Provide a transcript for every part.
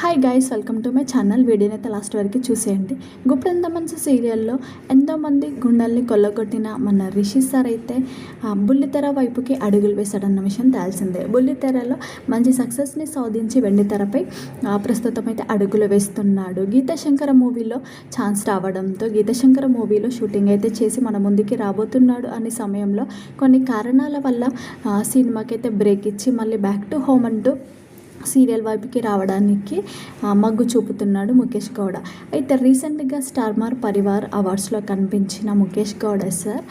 Hi guys, welcome to my channel. వీడియోని అయితే last వరకు చూసేయండి. గుప్పెడంత మనసు సీరియల్లో ఎంతోమంది గుండెల్ని కొల్లగొట్టిన మన రిషి సార్ అయితే బుల్లితెర వైపుకి అడుగులు వేశాడన్న విషయం తెలిసిందే. బుల్లితెరలో మంచి సక్సెస్ని సాధించి వెండితెరపై ప్రస్తుతం అయితే అడుగులు వేస్తున్నాడు. గీతాశంకర మూవీలో ఛాన్స్ రావడంతో గీతాశంకర మూవీలో షూటింగ్ అయితే చేసి మన ముందుకి రాబోతున్నాడు అనే సమయంలో కొన్ని కారణాల వల్ల సినిమాకైతే బ్రేక్ ఇచ్చి మళ్ళీ బ్యాక్ టు హోమ్ అంటూ సీరియల్ వైపుకి రావడానికి మగ్గు చూపుతున్నాడు ముఖేష్ గౌడ. అయితే రీసెంట్గా స్టార్మార్ పరివార్ అవార్డ్స్లో కనిపించిన ముఖేష్ గౌడ సార్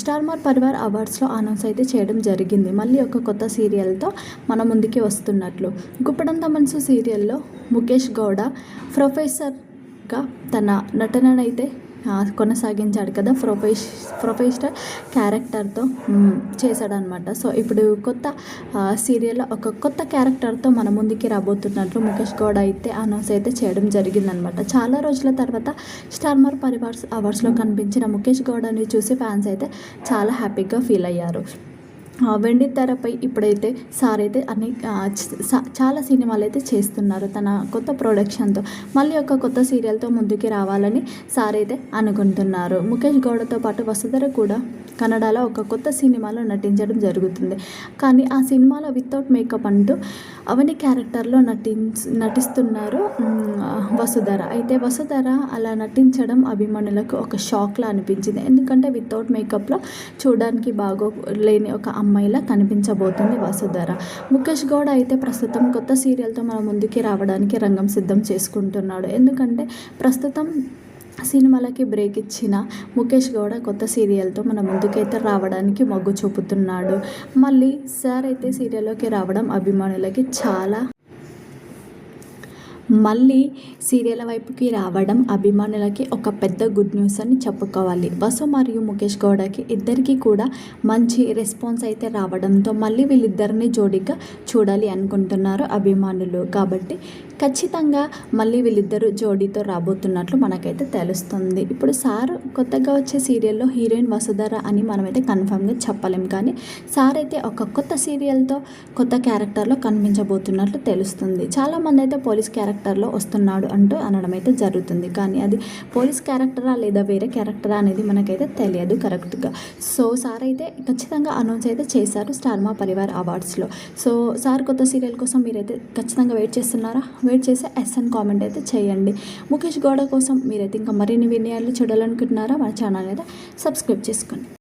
స్టార్మార్ పరివార్ అవార్డ్స్లో అనౌన్స్ అయితే చేయడం జరిగింది. మళ్ళీ ఒక కొత్త సీరియల్తో మన ముందుకి వస్తున్నట్లు. గుప్పెడంత మనసు సీరియల్లో ముఖేష్ గౌడ ప్రొఫెసర్గా తన నటననైతే కొనసాగించాడు కదా. ప్రొఫెషనల్ క్యారెక్టర్తో చేశాడనమాట. సో ఇప్పుడు కొత్త సీరియల్లో ఒక కొత్త క్యారెక్టర్తో మన ముందుకి రాబోతున్నట్లు ముఖేష్ గౌడ అయితే అనౌన్స్ అయితే చేయడం జరిగిందనమాట. చాలా రోజుల తర్వాత స్టార్మార్ పరివార్ అవార్డ్స్లో కనిపించిన ముఖేష్ గౌడని చూసి ఫ్యాన్స్ అయితే చాలా హ్యాపీగా ఫీల్ అయ్యారు. వెండి తెరపై ఇప్పుడైతే సార్ అయితే చాలా సినిమాలు అయితే చేస్తున్నారు. తన కొత్త ప్రొడక్షన్తో మళ్ళీ ఒక కొత్త సీరియల్తో ముందుకి రావాలని సార్ అయితే అనుకుంటున్నారు. ముఖేష్ గౌడతో పాటు వసుధర కూడా కన్నడలో ఒక కొత్త సినిమాలో నటించడం జరుగుతుంది. కానీ ఆ సినిమాలో వితౌట్ మేకప్ అంటూ అవని క్యారెక్టర్లో నటిస్తున్నారు వసుధర. అయితే వసుధర అలా నటించడం అభిమానులకు ఒక షాక్లా అనిపించింది. ఎందుకంటే వితౌట్ మేకప్లో చూడడానికి బాగోలేని ఒక అమ్మాయిలా కనిపించబోతుంది వసుధర. ముఖేష్ గౌడ అయితే ప్రస్తుతం కొత్త సీరియల్తో మన ముందుకి రావడానికి రంగం సిద్ధం చేసుకుంటున్నాడు. ఎందుకంటే ప్రస్తుతం సినిమాలకి బ్రేక్ ఇచ్చిన ముఖేష్ గౌడ కొత్త సీరియల్తో మన ముందుకైతే రావడానికి మొగ్గు చూపుతున్నాడు. మళ్ళీ సార్ అయితే సీరియల్లోకి రావడం అభిమానులకి మళ్ళీ సీరియల్ వైపుకి రావడం అభిమానులకి ఒక పెద్ద గుడ్ న్యూస్ అని చెప్పుకోవాలి. వసు మరియు ముఖేష్ గౌడకి ఇద్దరికి కూడా మంచి రెస్పాన్స్ అయితే రావడంతో మళ్ళీ వీళ్ళిద్దరిని జోడీగా చూడాలి అనుకుంటున్నారు అభిమానులు. కాబట్టి ఖచ్చితంగా మళ్ళీ వీళ్ళిద్దరు జోడీతో రాబోతున్నట్లు మనకైతే తెలుస్తుంది. ఇప్పుడు సార్ కొత్తగా వచ్చే సీరియల్లో హీరోయిన్ వసుధర అని మనమైతే కన్ఫామ్గా చెప్పలేం. కానీ సార్ అయితే ఒక కొత్త సీరియల్తో కొత్త క్యారెక్టర్లో కనిపించబోతున్నట్లు తెలుస్తుంది. చాలామంది అయితే పోలీస్ క్యారెక్టర్లో వస్తున్నాడు అంటూ అనడం అయితే జరుగుతుంది. కానీ అది పోలీస్ క్యారెక్టరా లేదా వేరే క్యారెక్టరా అనేది మనకైతే తెలియదు కరెక్ట్గా. సో సార్ అయితే ఖచ్చితంగా అనౌన్స్ అయితే చేశారు స్టార్మా పరివార్ అవార్డ్స్లో. సో సార్ కొత్త సీరియల్ కోసం మీరైతే ఖచ్చితంగా వెయిట్ చేస్తున్నారా? వెయిట్ చేసి ఎస్ఎన్ కామెంట్ అయితే చేయండి. ముఖేష్ గౌడ కోసం మీరైతే ఇంకా మరిన్ని వినయాలు చూడాలనుకుంటున్నారా? మన ఛానల్ అయితే సబ్స్క్రైబ్ చేసుకోండి.